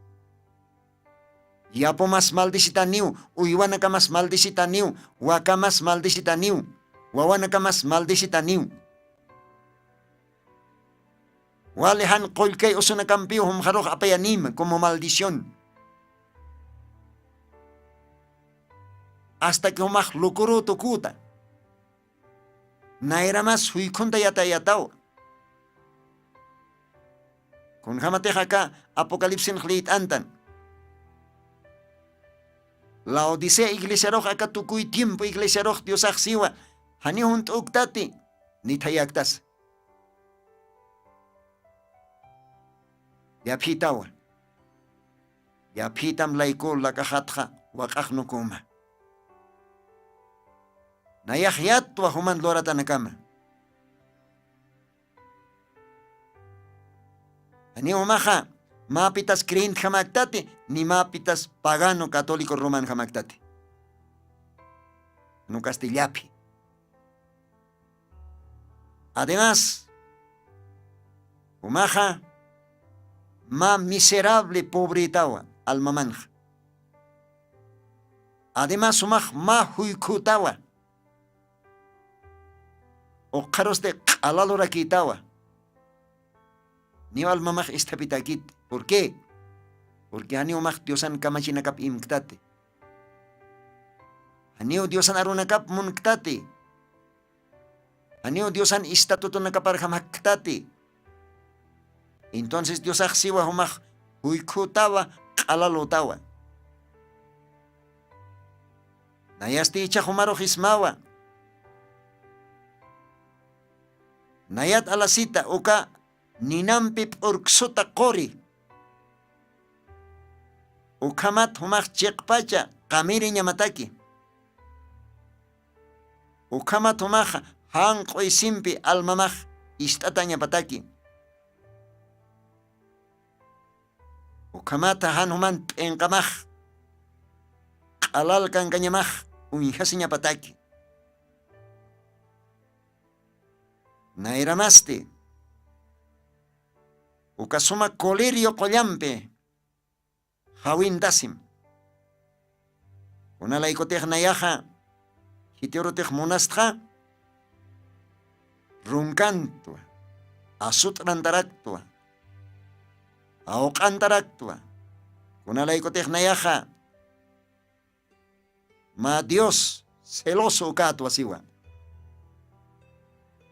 Yapo mas maldicita niu. Uywanaka mas maldicita niu. Wakamas maldicita niu. Wawanaka mas maldicita niu. Walehan kolkay usunakampiyo humjaroj apayanim como maldición. Hasta que humaj lukuru tukuta. Naira mas huikunta yatayataw. Kun hamateja acá Apocalipsis lit antan. La Odisea iglesia roja acá tukuy tiempo iglesia roja Dios siwa. Hani hunt uktati. Nitayaktas. Yapitawa. Yapitam laikul lakajatja wakajnukuma. Nayahyat wa human lorata nakama. Ani umaja, mapitas creyente jamaktati, ni mapitas pagano católico romano jamaktati. No castillapi. Además, umaja, ma miserable pobretawa alma manja. Además, umaj ma huikutawa. O caros de alalora quitawa. Ni alma maj esta pitakit. ¿Por qué? Porque aniu maq Diosan kamachinakap imktate. Aniu Diosan arunakap munktate. Aniu Diosan istatutunakaparhamaktate. Entonces Dios siwa humaq huykutawa q'alalutawa. Nayasti ichahumaruq ismawa. Nayat alasita uka ninampip urksuta qori. Ukamat humaq chiqpacha qamiri ñamataki. Ukamat humaq hanq'uy simpi almamaq ist'ata ñapataki. Ukamata hanuman p'enqamaq q'alal kankañamaq uñhasi ñapataki. Nairamaste ukasuma colerio qollampi hawintasim. Unalaykutiq nayaqa hitiurutiq munasqa runkantua, asutrantaraktua, awqantaraktua. Unalaykutiq nayaqa ma Dios celoso ukatua siwa.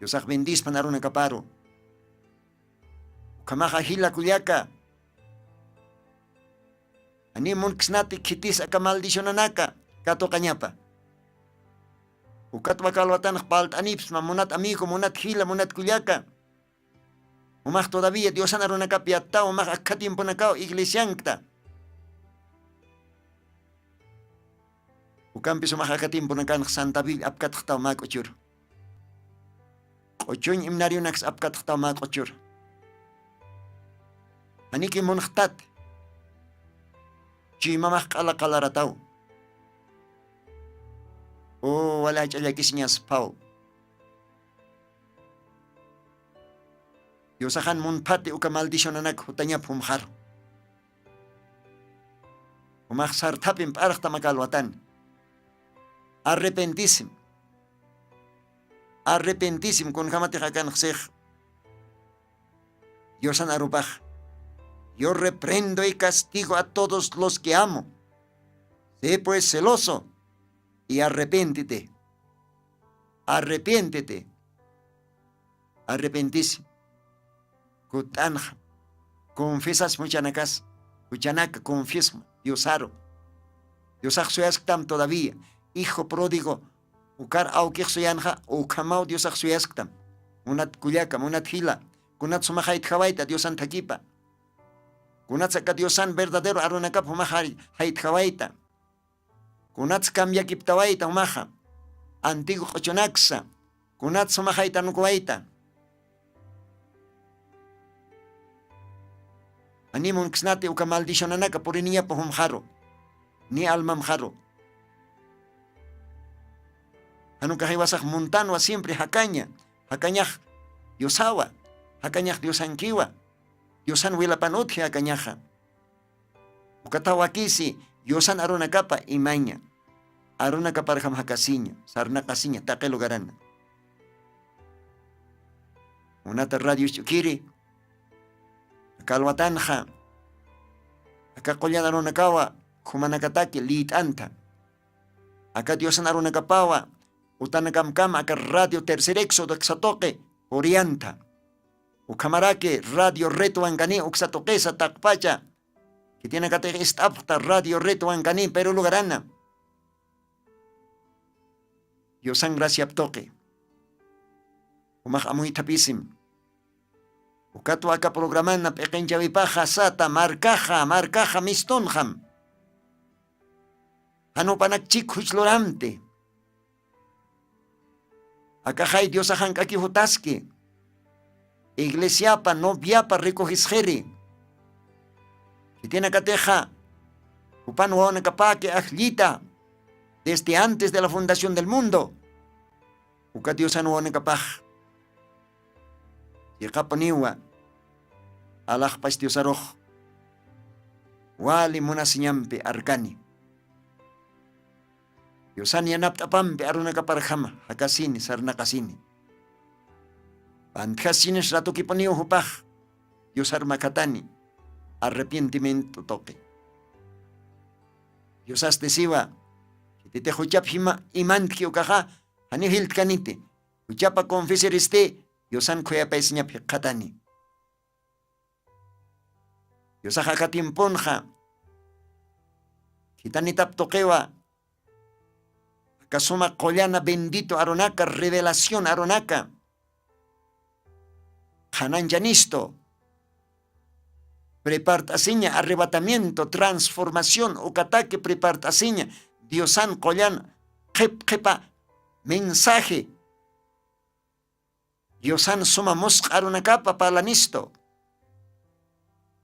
Diosaq bendispan aruna kaparo. Ukamaqa hila kuyaka. Ani munksnati kitis aka maldicionanaka kato kañapa. Ukatwa kalwatanaq palt'anips munat amigo, munat hila, munat kuyaka. Umaq todavía Diosan arunakapi yattaw umaq akka tiempunakaw iglesiankta. Ukampis umaq akka tiempunakanaq Santa Biblia apkataq taw mak'uchur. Q'uchun imnariunax apkataq taw mak'uchur. Aniki munqtat chimamaq q'ala-qalarataw. O wala ch'allakisñas paw. Diosahan munpati uka maldicionanak hutañap humjar. Umaq sartapin p'araq tamakalwatan. Arrepentísim. Arrepentísim kun hamati hakanaq sej. Diosan arupaj. Yo reprendo y castigo a todos los que amo. Sé pues celoso y arrepiéntete. Arrepiéntete. Arrepentísim. Kutanja. Confiesas muchanakas. Muchanaka confiesmo. Diosaro. Diosaj suyastam todavía. Hijo pródigo. Ukar aukik suyanja. Ukamau diosaj suyastam. Unat kuyaka, unat hila. Kunat sumajait hawaita Diosan takipa. Kunat saka Diosan verdadero arunakap humajari hait hawaita. Kunat kambiakiptawaita humaja. Antiguo qochonaksa. Kunat sumajaita nukuwaita. Animun kisnati uka maldicionanaka puriniya po humjaro. Ni almamjaro. Anuka hiwasaj montanwa siempre hakaña. Hakañaj Diosawa. Hakañaj Diosankiwa. Diosan wilapanutji hakañaja. Ukatawakisi Diosan arunakapa imaña. Arunakaparjam hakasiña. Sarnakasiña. Taqe lugarana. Unata radio chukiri. Kalwatanja. Aka qollan arunakawa humanakataki liit'anta. Aka Diosan arunakapawa utanakamkama aka radio tercer éxodo xatoque orianta. Ukamarake radio reto angani uxatoquesa taqpacha. Que tiene que tener esta radio reto angani pero lugarana. Diosan gracia aptoque. Umaj amuy tapisim. Ukatu aka programana peqenchawipaja sata marcaja mistonjam. Hanupanak chikhuchloramte. Aka hay Diosajan kaki hutaski. Iglesiapa noviapa recogisjeri. Que tiene que teja. Upan wana kapake ajlita. Desde antes de la fundación del mundo. Uka Diosan wana kapaj. Yekapaniwa. Alah pas Diosaroj. Wali munasiñampe arkani. Diosan yanaptapampe arunakaparjama. Hakasini sarnakasini. Antjasines rato kiponiu hupaj. Diosar makatani. Arrepentimiento toque. Dios hasta siwa. Tite huchap imantki ukaha. Hani hilt kanite. Huchapa confeser Diosan kuya paisnya katani. Diosa katimponja. Kitani tap toquewa. Kasuma collana bendito aronaka, revelación aronaka. Hanan Janisto. Prepartasiña, arrebatamiento, transformación, ukatake prepartasiña. Diosan collan, jepa, mensaje. Diosan suma mosq arunakapa palanisto.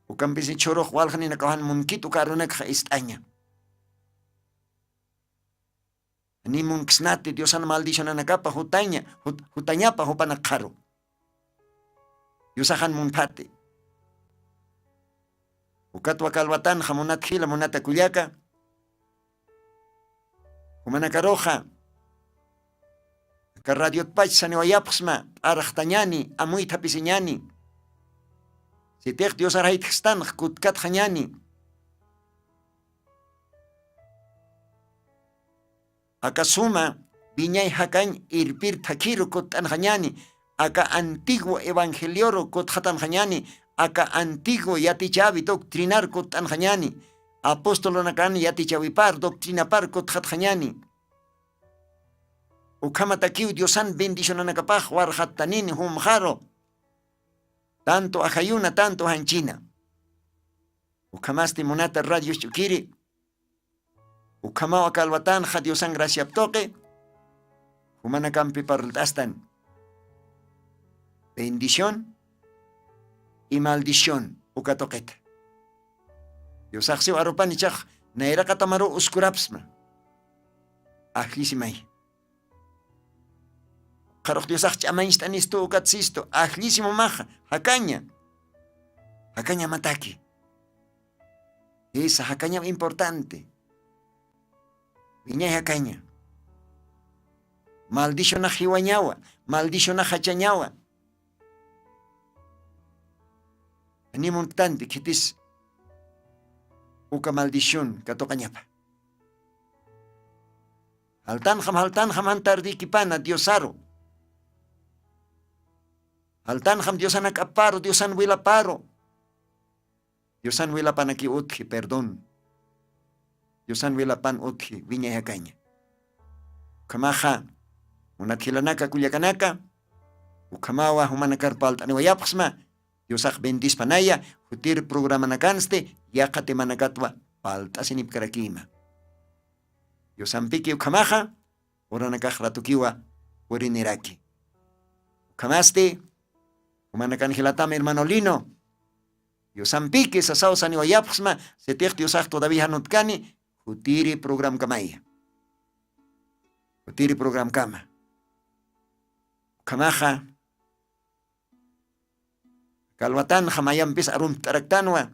Ukampisi choroh walhan inakahan munkit ukarunak istaña. Ni munksnati Diosan maldición anakapa hutañapa hupanakaro. Diosahan munpate. Ukatwa kalwatan hamunat hila munata kulyaka. Humanakaroja. Ka radio pach sani wayapsma arachtañani amuy tapisiñani. Sitek Dios arhait stan kutkat hañani. Akasuma viñay hakan irpir takiru kutan hañani. Aka antiguo evangelioro kuthatan hañani. Aka antiguo yatichavi doctrinar kutan hañani. Apóstolo nakan yatichavipar doctrinapar kuthat hañani. Ukamatakiu Diosan bendición anakapaj warhatanini humjaro. Tanto ajayuna, tanto hanchina. Ukamasti monata radio chukiri. Ukamawa kalwatan ja Diosan gracia toque. Humanakampi parlastan. Bendición y maldición ukatoqueta. Diosaxi aropan ichaj naira katamaro uskurapsma. Ajlisimay. Karok Diosach chamaistan isto ukatsisto. Ajlisimo maja. Hakaña. Hakaña mataki. Esa hakaña importante. Viñay hakaña. Maldición na jiwañawa. Maldición na hachañawa. Ani montante kitis. Uka maldición katokañapa. Haltan ham antardi kipana Diosaro. Haltan ham Diosan akaparo, Diosan wilaparo. Diosan wilapan aki utki, perdón. Diosan wilapan utki, viña hakaña. Kamaha, unakilanaka kulyakanaka. Ukamawa humanakar paltani wayapsma. Diosak bendis panaya, hutir programa nakanste, yakate manakatwa, paltasinip karakima. Diosan piki ukamaha, uranakah ratukiwa, uriniraki. Ukamaste, Humanakan hilatame hermano Lino. Diosan pique sasao sani wayapsma, setech Diosak todavía hanutkani, hutiri program kamaya. Hutiri program kama. Kamaja. Kalwatan jamayampis arum taraktanwa.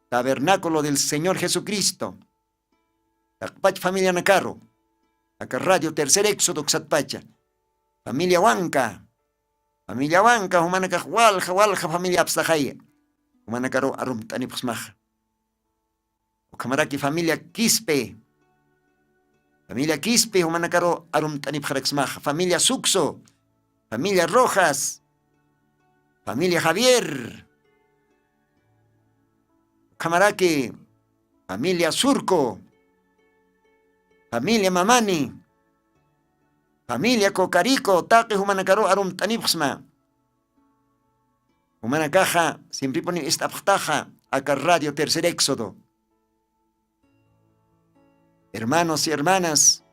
Tabernáculo del Señor Jesucristo. Takpach familia Nakaro. Acá radio tercer éxodo xatpacha. Familia Huanca. Familia Huanca, humanakah walja familia abstajaya. Humanakaro arum tani pusmaja. Ukamaraki familia Quispe. Familia Quispe, humanakaro arum tani pjaraxmaja. Familia Suxo. Familia Rojas. Familia Javier. Ukamaraki. Familia Surco. Familia Mamani. Familia Cocarico, Taqui humanakaro arum tanipsma. Humanakaja, siempre pone esta ptaja, acá radio tercer éxodo. Hermanos y hermanas,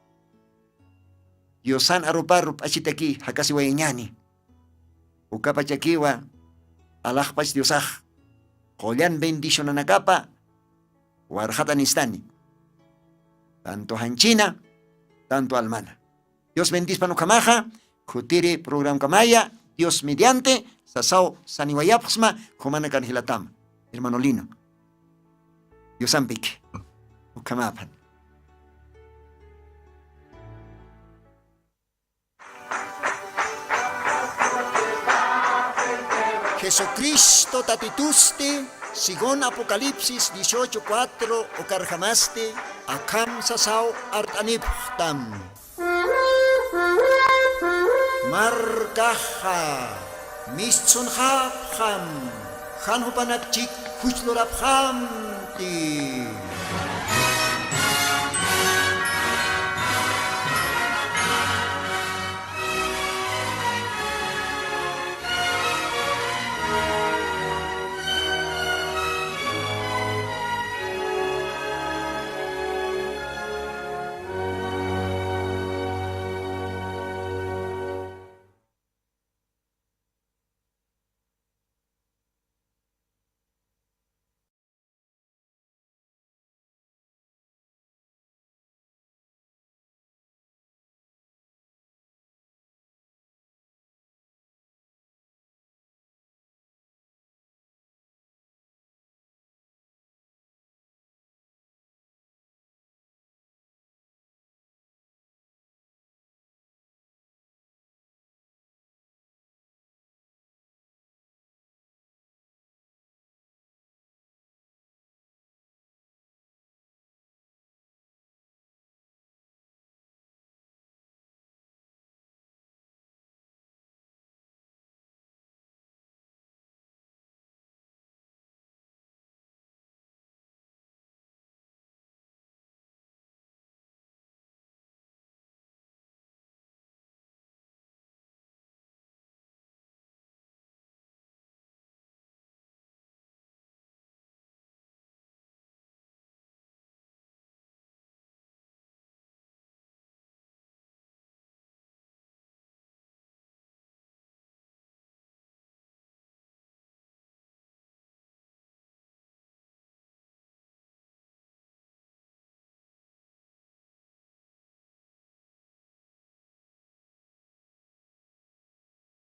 Diosan aruparup achitaki, hakasi wayeñani. Ukapachakiwa, alajpach Diosaj, Jolian bendición anakapa, warjatan istani. Tanto hanchina, tanto almana. Dios bendice panukamaja, kutiri program kamaya, Dios mediante, sasao saniwayapsma, humanakan hilatam, hermano Lino. Dios ampik, ukamapan. Jesucristo tatitusti, Según Apocalipsis 18:4 o karjamaste, akam sasaw artaniptam. Markaha, mistsun hapham, hanhupanakchik hujloraphamti.